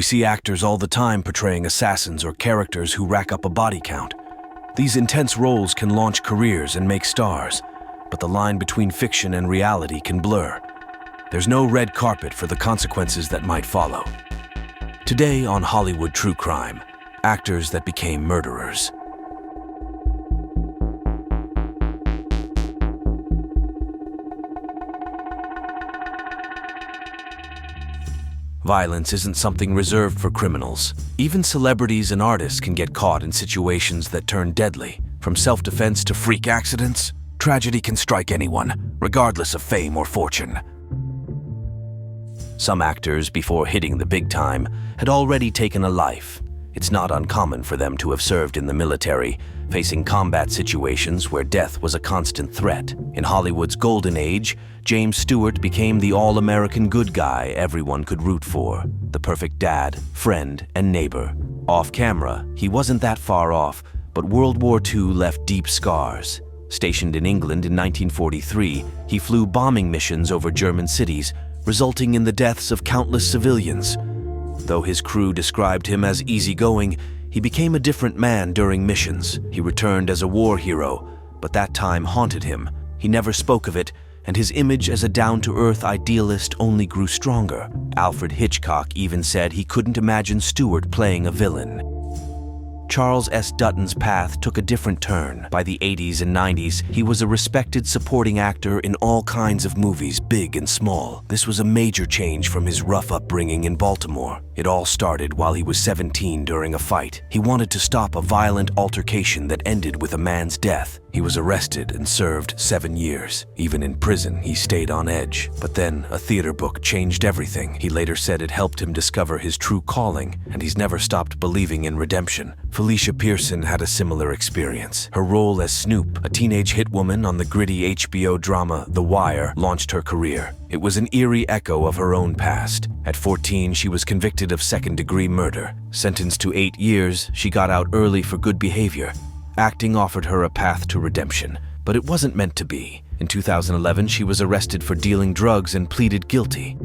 We see actors all the time portraying assassins or characters who rack up a body count. These intense roles can launch careers and make stars, but the line between fiction and reality can blur. There's no red carpet for the consequences that might follow. Today on Hollywood True Crime, actors that became murderers. Violence isn't something reserved for criminals. Even celebrities and artists can get caught in situations that turn deadly. From self-defense to freak accidents, tragedy can strike anyone, regardless of fame or fortune. Some actors, before hitting the big time, had already taken a life. It's not uncommon for them to have served in the military, facing combat situations where death was a constant threat. In Hollywood's golden age, James Stewart became the all-American good guy everyone could root for, the perfect dad, friend, and neighbor. Off camera, he wasn't that far off, but World War II left deep scars. Stationed in England in 1943, he flew bombing missions over German cities, resulting in the deaths of countless civilians. Though his crew described him as easygoing, he became a different man during missions. He returned as a war hero, but that time haunted him. He never spoke of it, and his image as a down-to-earth idealist only grew stronger. Alfred Hitchcock even said he couldn't imagine Stewart playing a villain. Charles S. Dutton's path took a different turn. By the 80s and 90s, he was a respected supporting actor in all kinds of movies, big and small. This was a major change from his rough upbringing in Baltimore. It all started while he was 17 during a fight. He wanted to stop a violent altercation that ended with a man's death. He was arrested and served 7 years. Even in prison, he stayed on edge. But then, a theater book changed everything. He later said it helped him discover his true calling, and he's never stopped believing in redemption. Felicia Pearson had a similar experience. Her role as Snoop, a teenage hit woman on the gritty HBO drama The Wire, launched her career. It was an eerie echo of her own past. At 14, she was convicted of second-degree murder. Sentenced to 8 years, she got out early for good behavior. Acting offered her a path to redemption, but it wasn't meant to be. In 2011, she was arrested for dealing drugs and pleaded guilty.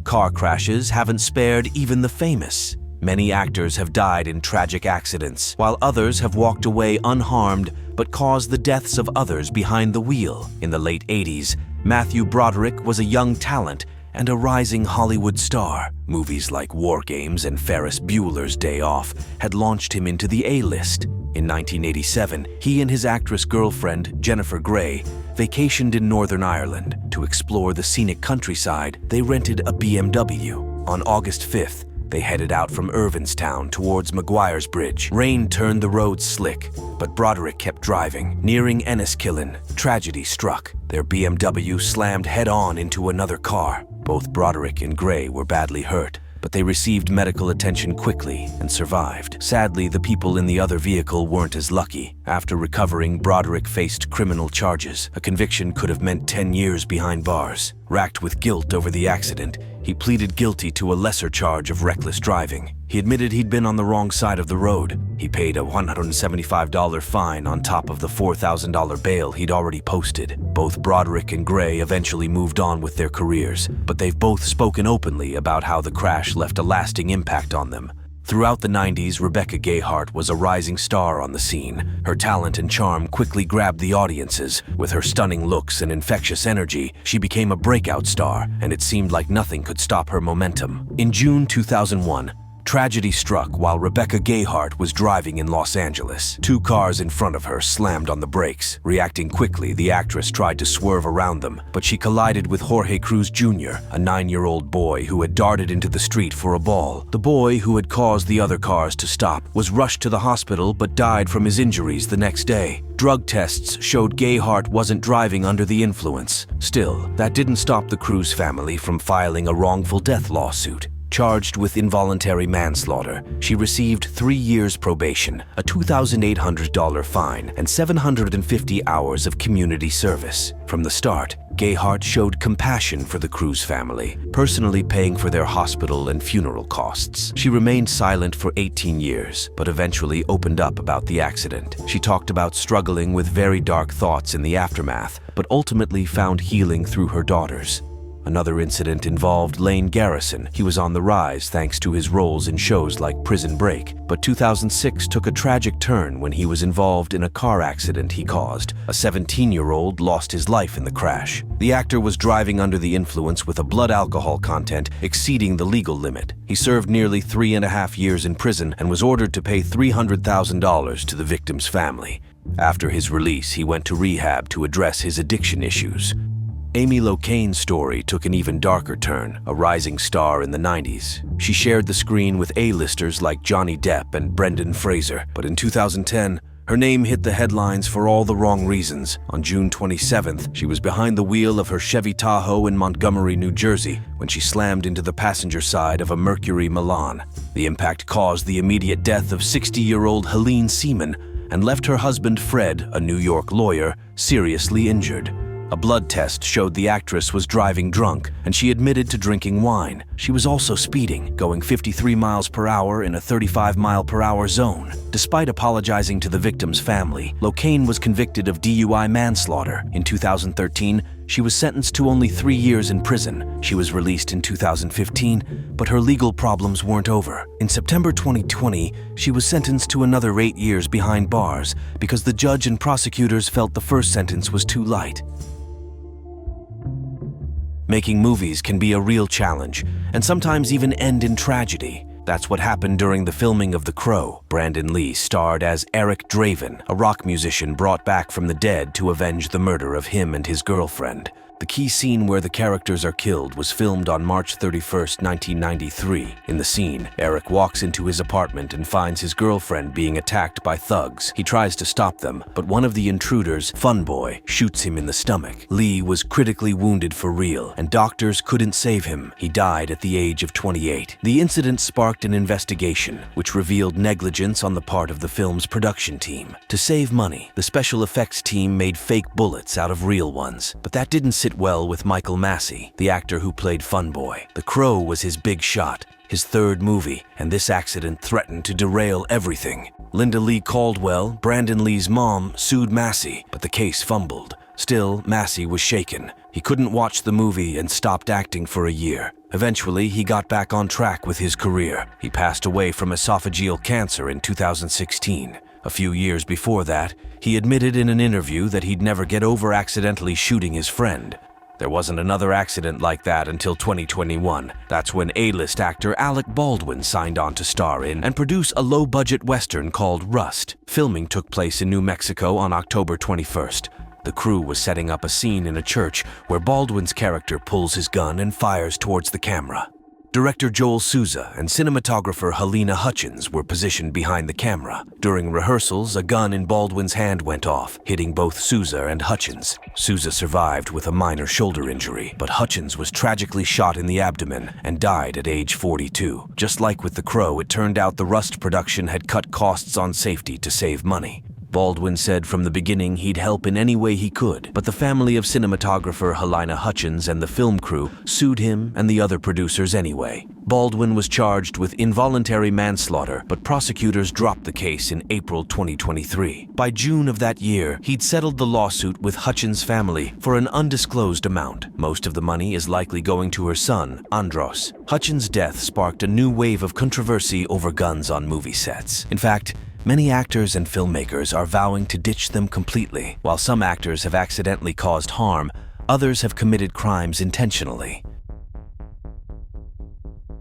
Car crashes haven't spared even the famous. Many actors have died in tragic accidents, while others have walked away unharmed but caused the deaths of others behind the wheel. In the late 80s, Matthew Broderick was a young talent and a rising Hollywood star. Movies like War Games and Ferris Bueller's Day Off had launched him into the A-list. In 1987, he and his actress girlfriend, Jennifer Grey, vacationed in Northern Ireland. To explore the scenic countryside, they rented a BMW. On August 5th, they headed out from Irvinstown towards Maguire's Bridge. Rain turned the roads slick, but Broderick kept driving. Nearing Enniskillen, tragedy struck. Their BMW slammed head-on into another car. Both Broderick and Grey were badly hurt, but they received medical attention quickly and survived. Sadly, the people in the other vehicle weren't as lucky. After recovering, Broderick faced criminal charges. A conviction could have meant 10 years behind bars. Racked with guilt over the accident, he pleaded guilty to a lesser charge of reckless driving. He admitted he'd been on the wrong side of the road. He paid a $175 fine on top of the $4,000 bail he'd already posted. Both Broderick and Grey eventually moved on with their careers, but they've both spoken openly about how the crash left a lasting impact on them. Throughout the 90s, Rebecca Gayheart was a rising star on the scene. Her talent and charm quickly grabbed the audiences. With her stunning looks and infectious energy, she became a breakout star, and it seemed like nothing could stop her momentum. In June 2001, tragedy struck while Rebecca Gayheart was driving in Los Angeles. 2 cars in front of her slammed on the brakes. Reacting quickly, the actress tried to swerve around them, but she collided with Jorge Cruz Jr., a 9-year-old boy who had darted into the street for a ball. The boy, who had caused the other cars to stop, was rushed to the hospital but died from his injuries the next day. Drug tests showed Gayheart wasn't driving under the influence. Still, that didn't stop the Cruz family from filing a wrongful death lawsuit. Charged with involuntary manslaughter, she received 3 years probation, a $2,800 fine, and 750 hours of community service. From the start, Gayheart showed compassion for the Cruz family, personally paying for their hospital and funeral costs. She remained silent for 18 years, but eventually opened up about the accident. She talked about struggling with very dark thoughts in the aftermath, but ultimately found healing through her daughters. Another incident involved Lane Garrison. He was on the rise thanks to his roles in shows like Prison Break. But 2006 took a tragic turn when he was involved in a car accident he caused. A 17-year-old lost his life in the crash. The actor was driving under the influence with a blood alcohol content exceeding the legal limit. He served nearly 3.5 years in prison and was ordered to pay $300,000 to the victim's family. After his release, he went to rehab to address his addiction issues. Amy Locane's story took an even darker turn, a rising star in the 90s. She shared the screen with A-listers like Johnny Depp and Brendan Fraser, but in 2010, her name hit the headlines for all the wrong reasons. On June 27th, she was behind the wheel of her Chevy Tahoe in Montgomery, New Jersey, when she slammed into the passenger side of a Mercury Milan. The impact caused the immediate death of 60-year-old Helene Seaman and left her husband, Fred, a New York lawyer, seriously injured. A blood test showed the actress was driving drunk, and she admitted to drinking wine. She was also speeding, going 53 miles per hour in a 35-mile-per-hour zone. Despite apologizing to the victim's family, Locane was convicted of DUI manslaughter. In 2013, she was sentenced to only 3 years in prison. She was released in 2015, but her legal problems weren't over. In September 2020, she was sentenced to another 8 years behind bars because the judge and prosecutors felt the first sentence was too light. Making movies can be a real challenge, and sometimes even end in tragedy. That's what happened during the filming of The Crow. Brandon Lee starred as Eric Draven, a rock musician brought back from the dead to avenge the murder of him and his girlfriend. The key scene where the characters are killed was filmed on March 31, 1993. In the scene, Eric walks into his apartment and finds his girlfriend being attacked by thugs. He tries to stop them, but one of the intruders, Fun Boy, shoots him in the stomach. Lee was critically wounded for real, and doctors couldn't save him. He died at the age of 28. The incident sparked an investigation, which revealed negligence on the part of the film's production team. To save money, the special effects team made fake bullets out of real ones, but that didn't sit well with Michael Massey, the actor who played Fun Boy. The Crow was his big shot, his third movie, and this accident threatened to derail everything. Linda Lee Caldwell, Brandon Lee's mom, sued Massey, but the case fumbled. Still, Massey was shaken. He couldn't watch the movie and stopped acting for a year. Eventually, he got back on track with his career. He passed away from esophageal cancer in 2016. A few years before that, he admitted in an interview that he'd never get over accidentally shooting his friend. There wasn't another accident like that until 2021. That's when A-list actor Alec Baldwin signed on to star in and produce a low-budget western called Rust. Filming took place in New Mexico on October 21st. The crew was setting up a scene in a church where Baldwin's character pulls his gun and fires towards the camera. Director Joel Souza and cinematographer Helena Hutchins were positioned behind the camera. During rehearsals, a gun in Baldwin's hand went off, hitting both Souza and Hutchins. Souza survived with a minor shoulder injury, but Hutchins was tragically shot in the abdomen and died at age 42. Just like with The Crow, it turned out the Rust production had cut costs on safety to save money. Baldwin said from the beginning he'd help in any way he could, but the family of cinematographer Helena Hutchins and the film crew sued him and the other producers anyway. Baldwin was charged with involuntary manslaughter, but prosecutors dropped the case in April 2023. By June of that year, he'd settled the lawsuit with Hutchins' family for an undisclosed amount. Most of the money is likely going to her son, Andros. Hutchins' death sparked a new wave of controversy over guns on movie sets. In fact, many actors and filmmakers are vowing to ditch them completely. While some actors have accidentally caused harm, others have committed crimes intentionally.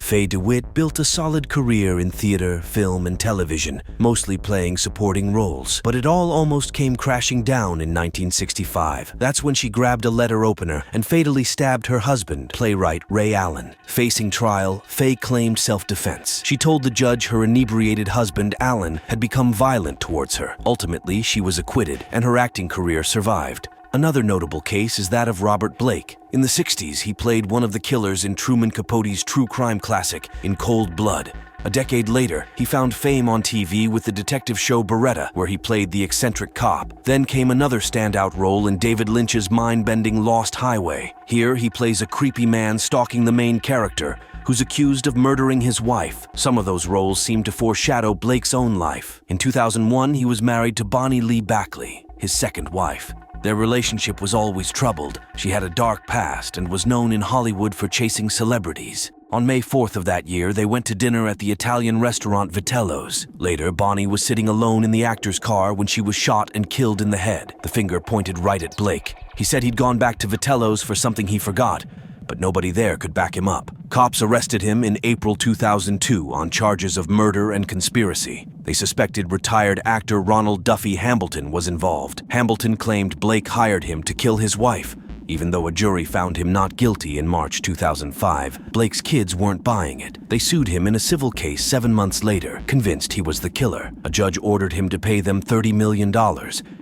Faye DeWitt built a solid career in theater, film, and television, mostly playing supporting roles. But it all almost came crashing down in 1965. That's when she grabbed a letter opener and fatally stabbed her husband, playwright Ray Allen. Facing trial, Faye claimed self-defense. She told the judge her inebriated husband, Allen, had become violent towards her. Ultimately, she was acquitted, and her acting career survived. Another notable case is that of Robert Blake. In the 60s, he played one of the killers in Truman Capote's true crime classic, In Cold Blood. A decade later, he found fame on TV with the detective show Beretta, where he played the eccentric cop. Then came another standout role in David Lynch's mind-bending Lost Highway. Here, he plays a creepy man stalking the main character, who's accused of murdering his wife. Some of those roles seem to foreshadow Blake's own life. In 2001, he was married to Bonnie Lee Backley, his second wife. Their relationship was always troubled. She had a dark past and was known in Hollywood for chasing celebrities. On May 4th of that year, they went to dinner at the Italian restaurant Vitello's. Later, Bonnie was sitting alone in the actor's car when she was shot and killed in the head. The finger pointed right at Blake. He said he'd gone back to Vitello's for something he forgot, but nobody there could back him up. Cops arrested him in April 2002 on charges of murder and conspiracy. They suspected retired actor Ronald Duffy Hambleton was involved. Hambleton claimed Blake hired him to kill his wife. Even though a jury found him not guilty in March 2005, Blake's kids weren't buying it. They sued him in a civil case 7 months later, convinced he was the killer. A judge ordered him to pay them $30 million,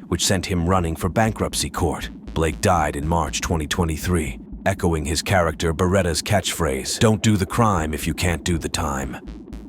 which sent him running for bankruptcy court. Blake died in March 2023, echoing his character Beretta's catchphrase, "Don't do the crime if you can't do the time."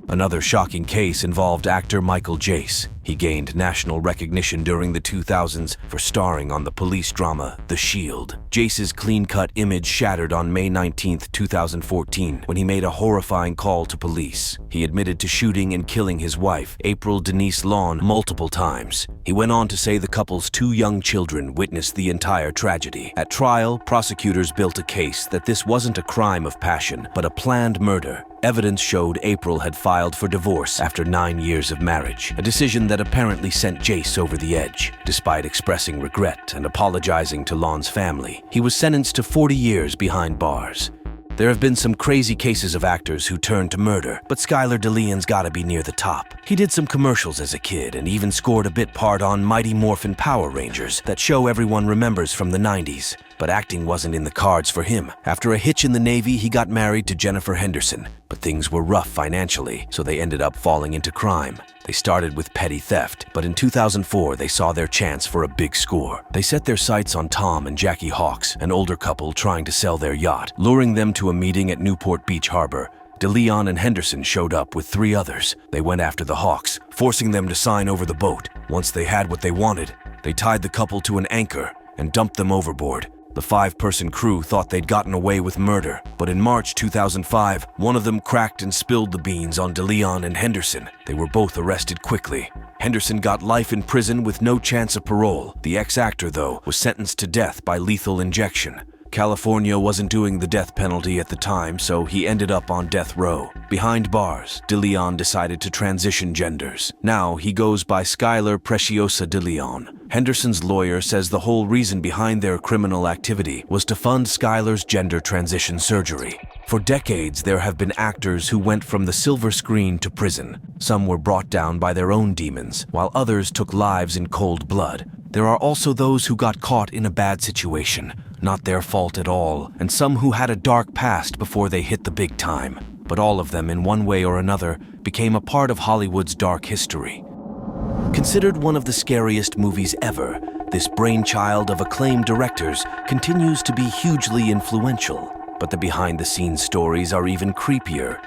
Another shocking case involved actor Michael Jace. He gained national recognition during the 2000s for starring on the police drama The Shield. Jace's clean-cut image shattered on May 19, 2014, when he made a horrifying call to police. He admitted to shooting and killing his wife, April Denise Lawn, multiple times. He went on to say the couple's 2 young children witnessed the entire tragedy. At trial, prosecutors built a case that this wasn't a crime of passion, but a planned murder. Evidence showed April had filed for divorce after 9 years of marriage, a decision that apparently sent Jace over the edge. Despite expressing regret and apologizing to Lawn's family, he was sentenced to 40 years behind bars. There have been some crazy cases of actors who turned to murder, but Skylar DeLeon's gotta be near the top. He did some commercials as a kid and even scored a bit part on Mighty Morphin Power Rangers, that show everyone remembers from the 90s. But acting wasn't in the cards for him. After a hitch in the Navy, he got married to Jennifer Henderson, but things were rough financially, so they ended up falling into crime. They started with petty theft, but in 2004 they saw their chance for a big score. They set their sights on Tom and Jackie Hawks, an older couple trying to sell their yacht. Luring them to a meeting at Newport Beach Harbor, DeLeon and Henderson showed up with 3 others. They went after the Hawks, forcing them to sign over the boat. Once they had what they wanted, they tied the couple to an anchor and dumped them overboard. The 5-person crew thought they'd gotten away with murder, but in March 2005, one of them cracked and spilled the beans on DeLeon and Henderson. They were both arrested quickly. Henderson got life in prison with no chance of parole. The ex-actor, though, was sentenced to death by lethal injection. California wasn't doing the death penalty at the time, so he ended up on death row. Behind bars, DeLeon decided to transition genders. Now he goes by Skylar Preciosa DeLeon. Henderson's lawyer says the whole reason behind their criminal activity was to fund Skylar's gender transition surgery. For decades, there have been actors who went from the silver screen to prison. Some were brought down by their own demons, while others took lives in cold blood. There are also those who got caught in a bad situation, not their fault at all, and some who had a dark past before they hit the big time. But all of them, in one way or another, became a part of Hollywood's dark history. Considered one of the scariest movies ever, this brainchild of acclaimed directors continues to be hugely influential. But the behind-the-scenes stories are even creepier.